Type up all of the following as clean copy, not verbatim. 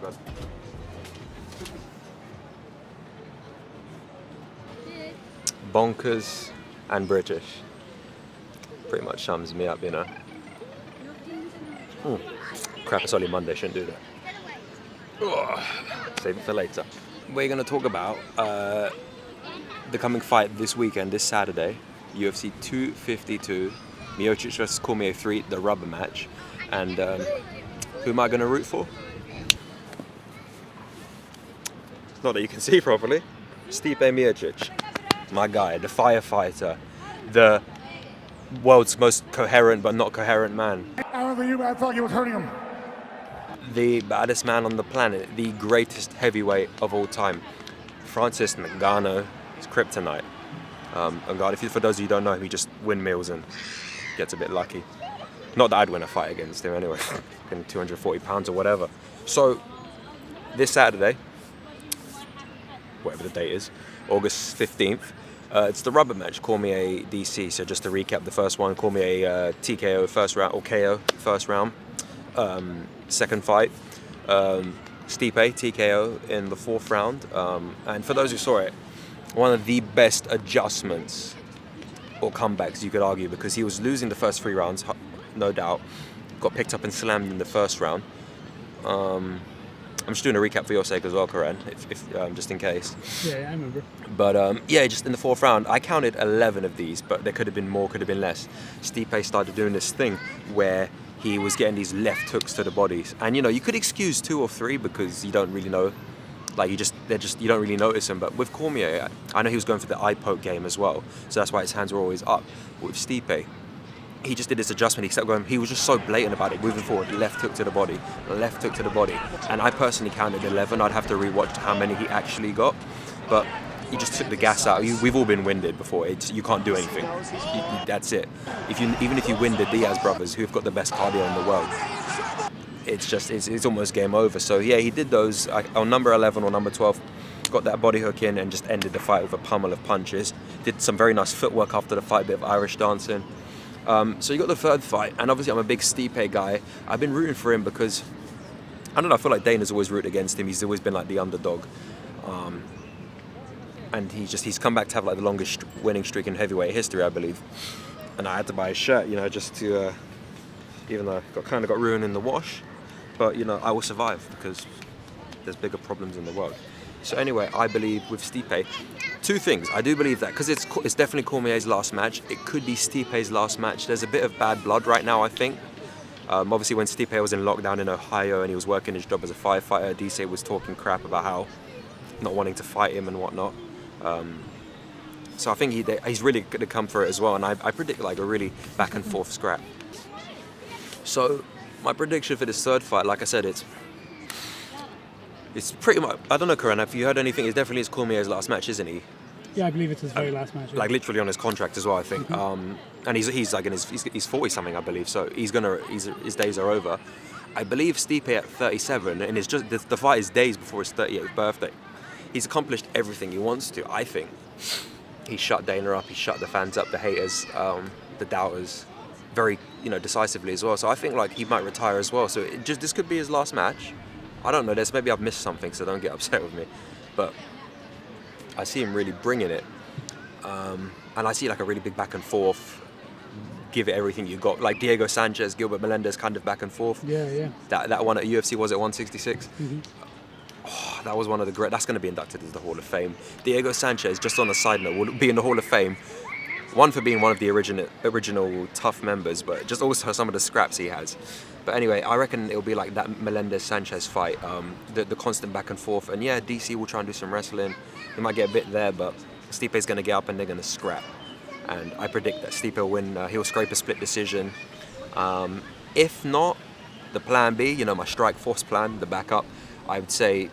God. Bonkers and British. Pretty much sums me up, you know. Crap, it's only Monday, shouldn't do that. Ugh. Save it for later. We're going to talk about the coming fight this weekend, this Saturday, UFC 252, Miocic vs Cormier 3, the rubber match. And who am I going to root for? Not that you can see properly. Stipe Miocic, my guy, the firefighter, the world's most coherent but not coherent man. I don't think I thought you was hurting him. The baddest man on the planet, the greatest heavyweight of all time, Francis Ngannou, is kryptonite. Ngannou, for those of you who don't know him, he just windmills and gets a bit lucky. Not that I'd win a fight against him anyway, 240 pounds or whatever. So, this Saturday, whatever the date is, August 15th, it's the rubber match, Cormier DC. So just to recap the first one, Cormier TKO first round, or KO first round. Second fight, Stipe TKO in the fourth round. And for those who saw it, one of the best adjustments or comebacks you could argue, because he was losing the first 3 rounds, no doubt. Got picked up and slammed in the first round. I'm just doing a recap for your sake as well, Kuran, if just in case. Yeah, I remember. But yeah, just in the fourth round, I counted 11 of these, but there could have been more, could have been less. Stipe started doing this thing where he was getting these left hooks to the bodies, and you know, you could excuse 2 or 3 because you don't really know, like you don't really notice them. But with Cormier, I know he was going for the eye poke game as well, so that's why his hands were always up. But with Stipe, he just did this adjustment, he kept going, he was just so blatant about it, moving forward, left hook to the body, left hook to the body. And I personally counted 11, I'd have to rewatch how many he actually got, but he just took the gas out. We've all been winded before, you can't do anything, that's it. Even if you win the Diaz brothers, who've got the best cardio in the world, it's almost game over. So yeah, he did those, on number 11 or number 12, got that body hook in and just ended the fight with a pummel of punches. Did some very nice footwork after the fight, a bit of Irish dancing. So you got the third fight, and obviously I'm a big Stipe guy. I've been rooting for him because, I don't know, I feel like Dana's always rooted against him. He's always been like the underdog. And he's come back to have like the longest winning streak in heavyweight history, I believe. And I had to buy his shirt, you know, just to, even though I kind of got ruined in the wash, but you know, I will survive because there's bigger problems in the world. So anyway, I believe with Stipe, 2 things. I do believe that because it's definitely Cormier's last match. It could be Stipe's last match. There's a bit of bad blood right now, I think. Obviously, when Stipe was in lockdown in Ohio and he was working his job as a firefighter, DC was talking crap about how not wanting to fight him and whatnot. So I think he's really going to come for it as well. And I predict like a really back and forth scrap. So my prediction for this third fight, like I said, it's pretty much, I don't know, Kuran, if you heard anything, it definitely is Cormier's last match, isn't he? Yeah, I believe it's his very last match. Yeah. Like literally on his contract as well, I think. And he's like he's 40 something, I believe. So his days are over. I believe Stipe at 37, and it's just the fight is days before his 38th birthday. He's accomplished everything he wants to. I think he shut Dana up, he shut the fans up, the haters, the doubters, very decisively as well. So I think like he might retire as well. So this could be his last match. I don't know, maybe I've missed something, so don't get upset with me. But I see him really bringing it. And I see like a really big back and forth, give it everything you got. Like Diego Sanchez, Gilbert Melendez kind of back and forth. Yeah. That one at UFC, was it 166? Mm-hmm. Oh, that was one of the great, that's going to be inducted into the Hall of Fame. Diego Sanchez, just on a side note, will be in the Hall of Fame. One, for being one of the original tough members, but just also some of the scraps he has. But anyway, I reckon it'll be like that Melendez-Sanchez fight, the constant back and forth. And yeah, DC will try and do some wrestling. He might get a bit there, but Stipe's going to get up and they're going to scrap. And I predict that Stipe will win. He'll scrape a split decision. If not, the plan B, my strike force plan, the backup, I would say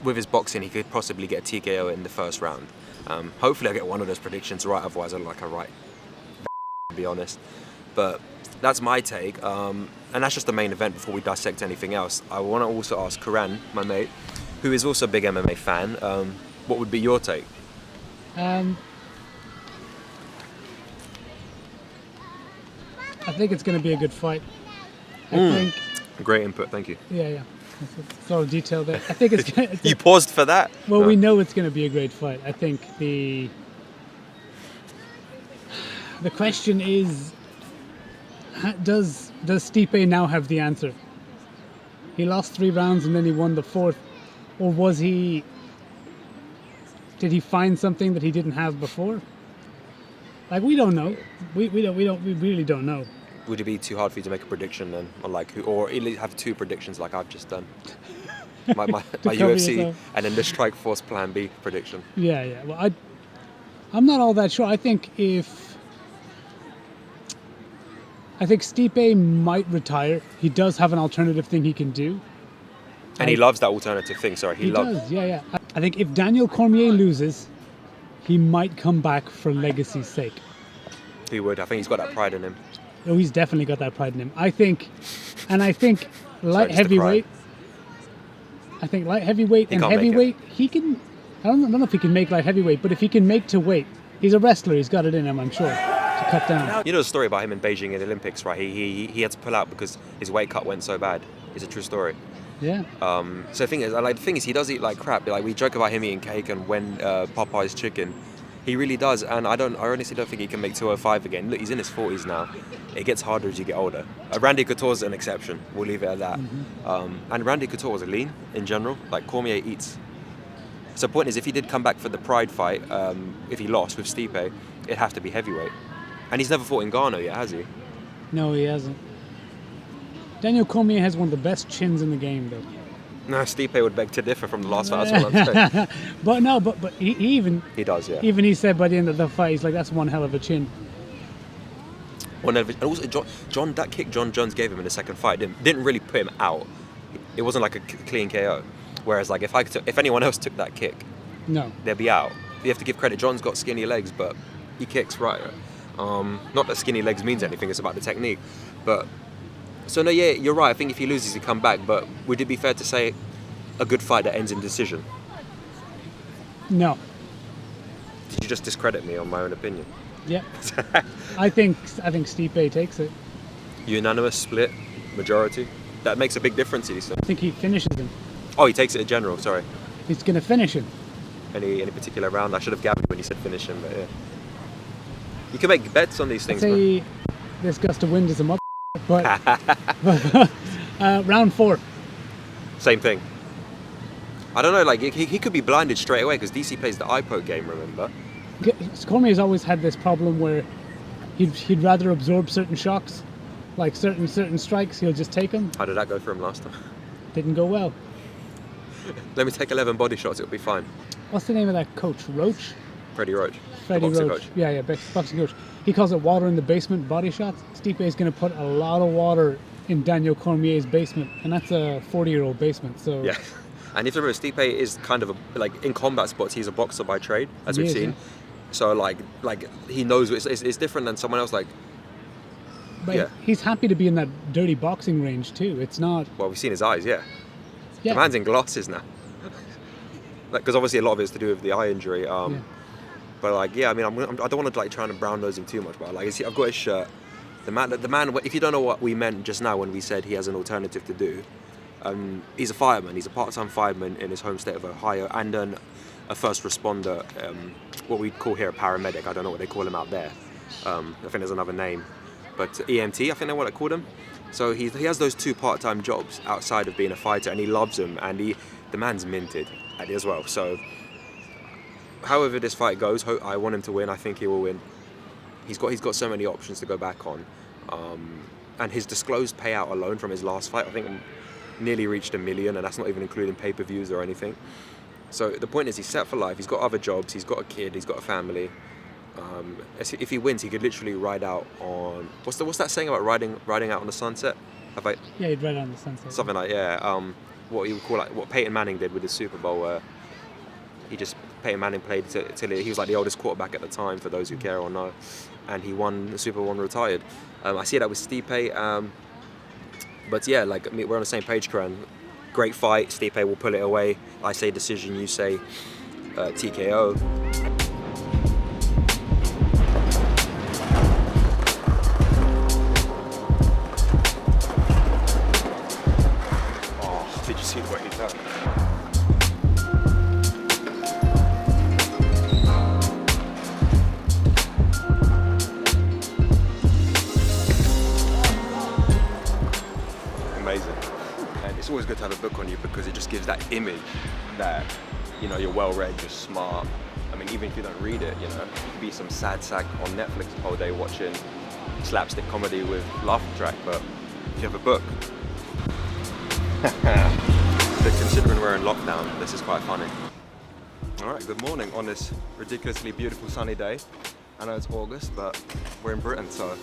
with his boxing, he could possibly get a TKO in the first round. Hopefully I get one of those predictions right, otherwise I look like a right to be honest. But that's my take, and that's just the main event before we dissect anything else. I want to also ask Kuran, my mate, who is also a big MMA fan, what would be your take? I think it's going to be a good fight. I think. Great input, thank you. Yeah. It's all detail there. I think it's gonna. You paused for that? Well, we know it's going to be a great fight. I think the question is, does Stipe now have the answer? He lost 3 rounds and then he won the 4th, or did he find something that he didn't have before? Like, we don't know. We really don't know. Would it be too hard for you to make a prediction then, on like who, or at least have 2 predictions like I've just done? My UFC yourself. and then the Strike Force Plan B prediction. Yeah. Well, I'm not all that sure. I think Stipe might retire. He does have an alternative thing he can do. And he loves that alternative thing. Sorry, he loves. Does. Yeah. I think if Daniel Cormier loses, he might come back for legacy's sake. He would. I think he's got that pride in him. Oh, he's definitely got that pride in him. I think light just to heavyweight. I think light heavyweight and can't make it. heavyweight, he can. I don't know if he can make light heavyweight, but if he can make to weight, he's a wrestler. He's got it in him, I'm sure, to cut down. You know the story about him in Beijing in the Olympics, right? He had to pull out because his weight cut went so bad. It's a true story. Yeah. So the thing is, he does eat like crap. Like we joke about him eating cake and when Popeye's chicken, he really does. And I honestly don't think he can make 205 again. Look, he's in his 40s now. It gets harder as you get older. Randy Couture's an exception. We'll leave it at that. Mm-hmm. And Randy Couture was lean in general. Like Cormier eats. So the point is, if he did come back for the Pride fight, if he lost with Stipe, it'd have to be heavyweight. And he's never fought in Ghana yet, has he? No, he hasn't. Daniel Cormier has one of the best chins in the game, though. No, Stipe would beg to differ from the last fight. That's what I'm saying. but he even... He does, yeah. Even he said by the end of the fight, he's like, that's one hell of a chin. And also, John, that kick John Jones gave him in the second fight didn't really put him out. It wasn't like a clean KO. Whereas, like, if anyone else took that kick, no, they'd be out. You have to give credit. John's got skinny legs, but he kicks right. Not that skinny legs means anything. It's about the technique. But so no, yeah, you're right. I think if he loses, he come back. But would it be fair to say a good fight that ends in decision? No. Did you just discredit me on my own opinion? Yeah. I think Stipe takes it. Unanimous, split, majority. That makes a big difference, he said. I think he finishes him. Oh, he takes it in general. Sorry. He's going to finish him. Any particular round? I should have gathered when you said finish him, but yeah. You can make bets on these things, I'd say this gust of wind is a mother, but round 4. Same thing. I don't know, like he could be blinded straight away because DC plays the eye poke game, remember? Cormier's always had this problem where he'd rather absorb certain shocks, like certain strikes, he'll just take them. How did that go for him last time? Didn't go well. Let me take 11 body shots, it'll be fine. What's the name of that coach? Roach? Freddie Roach. Freddie the boxing Roach. coach. Yeah, boxing coach. He calls it water in the basement body shots. Stipe is going to put a lot of water in Daniel Cormier's basement, and that's a 40-year-old basement. So Yeah. And if you remember, Stipe is kind of like in combat sports, he's a boxer by trade, as we've seen. Yeah. So like he knows it's different than someone else. Like, But yeah. he's happy to be in that dirty boxing range too. It's not. Well, we've seen his eyes, yeah. Yeah. The man's in glasses now. Because obviously a lot of it's to do with the eye injury. Yeah. But like, yeah, I mean, I don't want to like try and brown nose him too much. But like, I've got his shirt. The man. If you don't know what we meant just now when we said he has an alternative to do, he's a fireman. He's a part-time fireman in his home state of Ohio, and a first responder, what we call here a paramedic. I don't know what they call him out there. I think there's another name, but EMT. I think that's what they call him. So he has those 2 part-time jobs outside of being a fighter, and he loves them. And the man's minted at it as well. So however this fight goes, I want him to win. I think he will win. He's got so many options to go back on, and his disclosed payout alone from his last fight, I think, nearly reached $1 million, and that's not even including pay-per-views or anything. So the point is, he's set for life. He's got other jobs. He's got a kid. He's got a family. If he wins, he could literally ride out on what's that saying about riding out on the sunset? Yeah, he'd ride on the sunset. Something like what you would call like what Peyton Manning did with the Super Bowl, where Peyton Manning played till he was like the oldest quarterback at the time, for those who care or know, and he won the Super Bowl and retired. I see that with Stipe, but yeah, like we're on the same page, Kuran. Great fight. Stipe will pull it away. I say decision, you say TKO. amazing. And it's always good to have a book on you because it just gives that image that, you know, you're well-read, you're smart. I mean, even if you don't read it, you know, you could be some sad sack on Netflix the whole day watching slapstick comedy with laugh track, but if you have a book, but considering we're in lockdown, this is quite funny. All right, good morning on this ridiculously beautiful sunny day. I know it's August, but we're in Britain, so a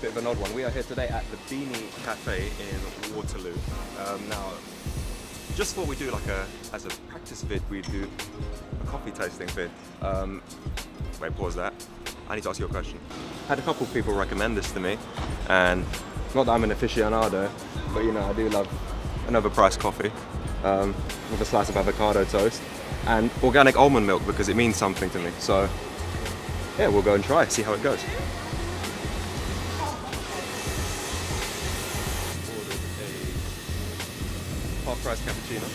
bit of an odd one. We are here today at the Beanie Cafe in Waterloo. Now, just thought we'd do like as a practice vid, we'd do a coffee tasting vid. Wait, pause that. I need to ask you a question. Had a couple of people recommend this to me, and not that I'm an aficionado, but you know, I do love an overpriced coffee with a slice of avocado toast and organic almond milk because it means something to me. So yeah, we'll go and try, see how it goes. Ordered a half-price cappuccino.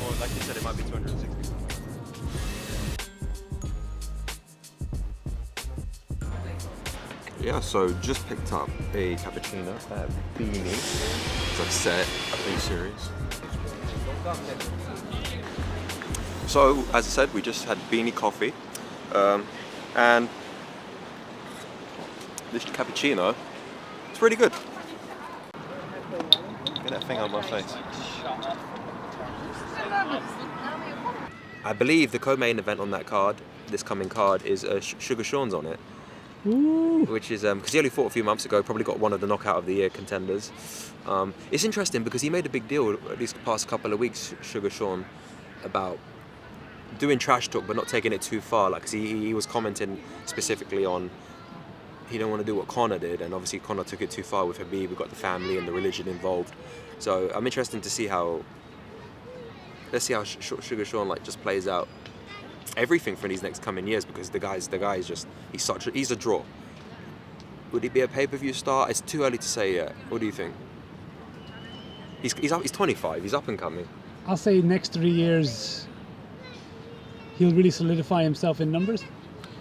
Or like you said, it might be 260. Yeah, so just picked up a cappuccino at Beanie. It's like set, are you serious? So, as I said, we just had Beanie coffee, and this cappuccino, it's really good. Get that thing on my face. I believe the co-main event on that card, this coming card, is Sugar Sean's on it. Ooh. Which is, because he only fought a few months ago, probably got one of the knockout of the year contenders. It's interesting because he made a big deal, at least the past couple of weeks, Sugar Sean, about doing trash talk but not taking it too far. Like, 'cause he was commenting specifically on he didn't want to do what Conor did, and obviously Conor took it too far with Habib. We got the family and the religion involved. So I'm interested to see how, let's see how Sugar Sean like just plays out everything for these next coming years, because the guy is just he's a draw. Would it be a pay-per-view star? It's too early to say yet. What do you think? He's 25. He's up and coming. I'll say next 3 years he'll really solidify himself in numbers.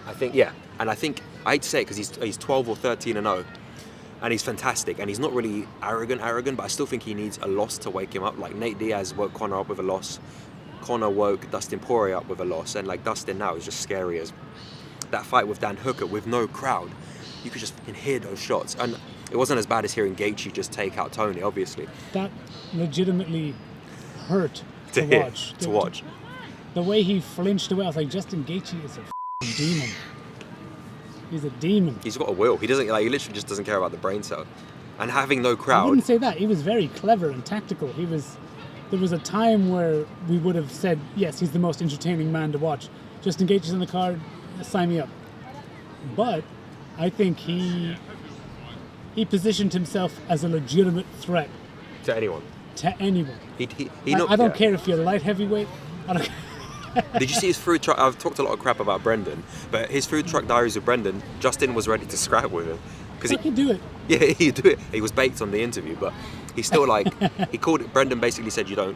I think, yeah, and I think I hate to say it because he's 12 or 13-0, and he's fantastic, and he's not really arrogant, but I still think he needs a loss to wake him up. Like Nate Diaz woke Conor up with a loss. Conor woke Dustin Poirier up with a loss, and like Dustin now is just scary as that fight with Dan Hooker with no crowd. You could just hear those shots, and it wasn't as bad as hearing Gaethje just take out Tony. Obviously, that legitimately hurt to watch. The way he flinched away, I was like, Justin Gaethje is a f***ing demon. He's a demon. He's got a will. He doesn't he literally just doesn't care about the brain cell, and having no crowd. I wouldn't say that. He was very clever and tactical. There was a time where we would have said, yes, he's the most entertaining man to watch. Justin Gaethje's on the card, sign me up. But I think he positioned himself as a legitimate threat. To anyone. I don't care if you're light heavyweight. I don't care. Did you see his food truck? I've talked a lot of crap about Brendan, but his food truck diaries with Brendan, Justin was ready to scrap with him. He could do it. Yeah, he'd do it. He was baked on the interview, but he's still like, he called it, Brendan basically said, you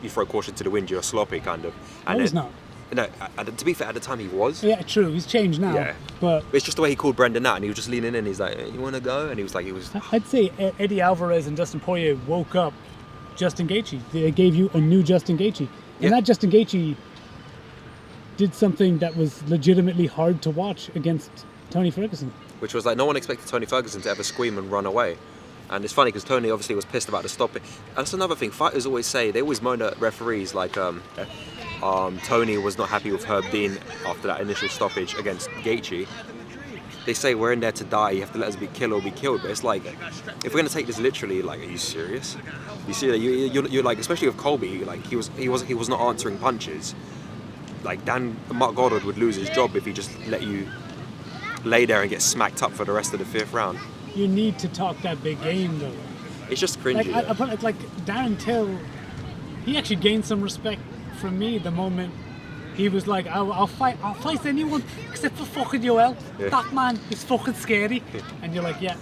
throw caution to the wind, you're sloppy, kind of. And no, he's not. No, to be fair, at the time he was. Yeah, true. He's changed now. Yeah. But it's just the way he called Brendan out, and he was just leaning in. He's like, "You want to go?" And he was like, I'd say Eddie Alvarez and Dustin Poirier woke up Justin Gaethje. They gave you a new Justin Gaethje, and that Justin Gaethje did something that was legitimately hard to watch against Tony Ferguson. Which was like, no one expected Tony Ferguson to ever scream and run away. And it's funny because Tony obviously was pissed about the stopping. And that's another thing. Fighters always say, they always moan at referees like Tony was not happy with Herb Dean after that initial stoppage against Gaethje. They say we're in there to die, you have to let us be killed or be killed. But it's like, if we're going to take this literally, like, are you serious? You see that you're like, especially with Colby, like he was not answering punches. Like Mark Goddard would lose his job if he just let you lay there and get smacked up for the rest of the 5th round. You need to talk that big game, though. It's just cringy. Like Darren Till, he actually gained some respect from me the moment he was like, I'll fight anyone except for fucking Yoel. Yeah. That man is fucking scary. Yeah. And you're like, yeah,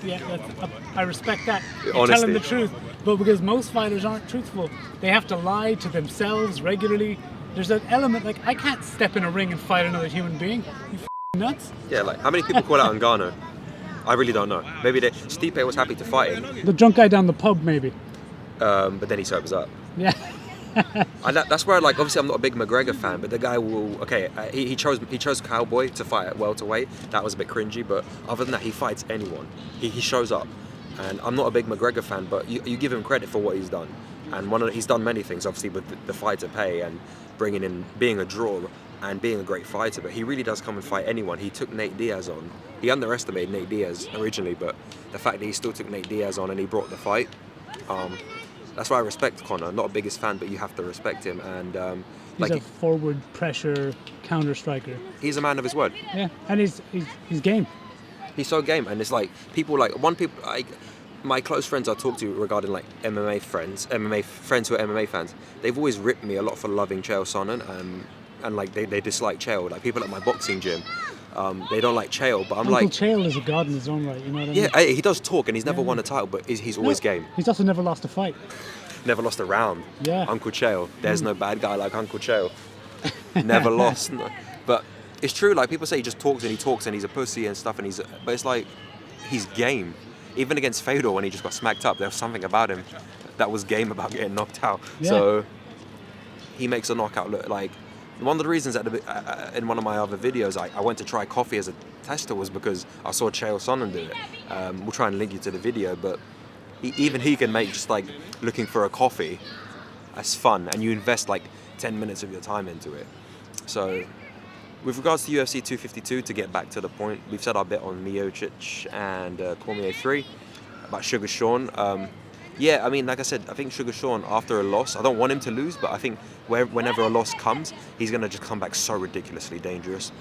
I respect that. You're telling the truth. But because most fighters aren't truthful, they have to lie to themselves regularly. There's an element, like, I can't step in a ring and fight another human being. You f***ing nuts. Yeah, like, how many people call out Ngannou? I really don't know. Maybe Stipe was happy to fight him, The drunk guy down the pub, maybe. but then he sobers up. Yeah. And that's where, like, obviously I'm not a big McGregor fan, but the guy will. Okay, he chose Cowboy to fight at welterweight. That was a bit cringy, but other than that, he fights anyone. He shows up, and I'm not a big McGregor fan, but you give him credit for what he's done. And he's done many things, obviously, with the fighter pay and bringing in being a draw and being a great fighter. But he really does come and fight anyone. He took Nate Diaz on. He underestimated Nate Diaz originally, but the fact that he still took Nate Diaz on and he brought the fight. That's why I respect Conor. Not a biggest fan, but you have to respect him. And He's a forward pressure counter striker. he's a man of his word. Yeah, and he's game. He's so game, and it's like my close friends I talk to regarding like MMA friends who are MMA fans. They've always ripped me a lot for loving Chael Sonnen, and like they dislike Chael. Like people at my boxing gym, they don't like Chael, but I'm Uncle like, Chael is a god in his own right. You know what I mean? yeah, he does talk, and he's never won a title, but he's always game. He's also never lost a fight. Never lost a round. Yeah. Uncle Chael. There's no bad guy like Uncle Chael. Never lost. No. But it's true. Like people say, he just talks and he's a pussy and stuff, but it's like he's game. Even against Fedor, when he just got smacked up, there was something about him that was game about getting knocked out. Yeah. So he makes a knockout look like. One of the reasons in one of my other videos I went to try coffee as a tester was because I saw Chael Sonnen do it. We'll try and link you to the video, but even he can make just like looking for a coffee as fun, and you invest like 10 minutes of your time into it. So with regards to UFC 252, to get back to the point, we've said our bit on Miocic and Cormier 3 about Sugar Sean. Yeah, I mean, like I said, I think Sugar Sean, after a loss, I don't want him to lose, but I think whenever a loss comes, he's going to just come back so ridiculously dangerous,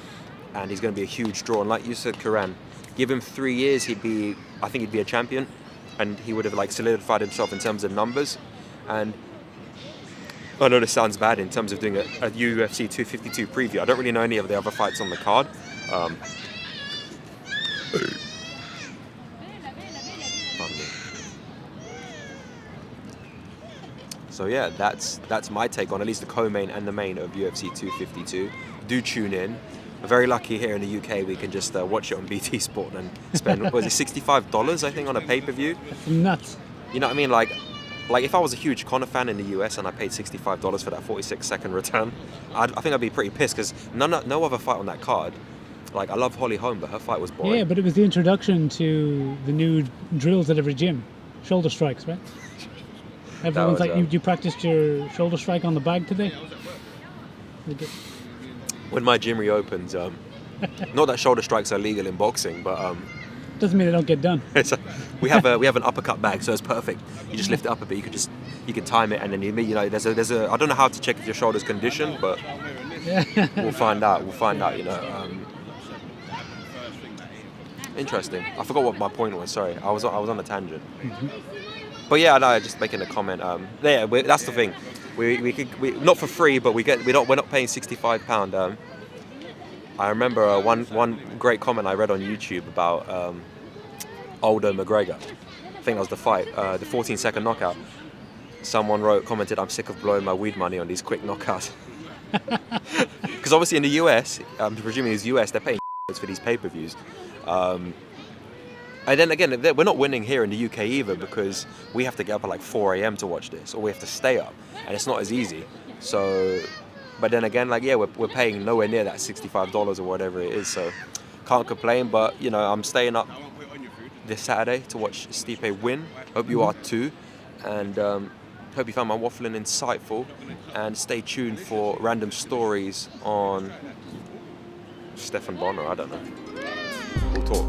and he's going to be a huge draw. And like you said, Kuran, give him 3 years, I think he'd be a champion, and he would have like solidified himself in terms of numbers. And I know this sounds bad in terms of doing a UFC 252 preview. I don't really know any of the other fights on the card. Pardon me. So yeah, that's my take on at least the co-main and the main of UFC 252. Do tune in. We're very lucky here in the UK. We can just watch it on BT Sport and spend what was it, $65 I think on a pay-per-view. Nuts. You know what I mean? Like if I was a huge Conor fan in the US and I paid $65 for that 46-second return, I think I'd be pretty pissed because no other fight on that card. Like I love Holly Holm, but her fight was boring. Yeah, but it was the introduction to the new drills at every gym, shoulder strikes, right? Everyone's like, you practiced your shoulder strike on the bag today? When my gym reopens, not that shoulder strikes are legal in boxing, but doesn't mean they don't get done. we have an uppercut bag, so it's perfect. You just lift it up a bit. You can time it, and then there's a I don't know how to check if your shoulder's conditioned, but we'll find out. You know. Interesting. I forgot what my point was. Sorry, I was on a tangent. Mm-hmm. But yeah, no, just making a comment. That's the thing. We not for free, but we're not paying £65. I remember one great comment I read on YouTube about Aldo McGregor. I think that was the fight, the 14-second knockout. Someone commented, "I'm sick of blowing my weed money on these quick knockouts." Because obviously in the US, I'm presuming it's US, they're paying for these pay-per-views. And then again, we're not winning here in the UK either because we have to get up at like 4 a.m. to watch this, or we have to stay up, and it's not as easy. So, but then again, like we're paying nowhere near that $65 or whatever it is. So, can't complain. But you know, I'm staying up this Saturday to watch Stipe win. Hope you are too, and hope you found my waffling insightful. And stay tuned for random stories on Stefan Bonner. I don't know. We'll talk.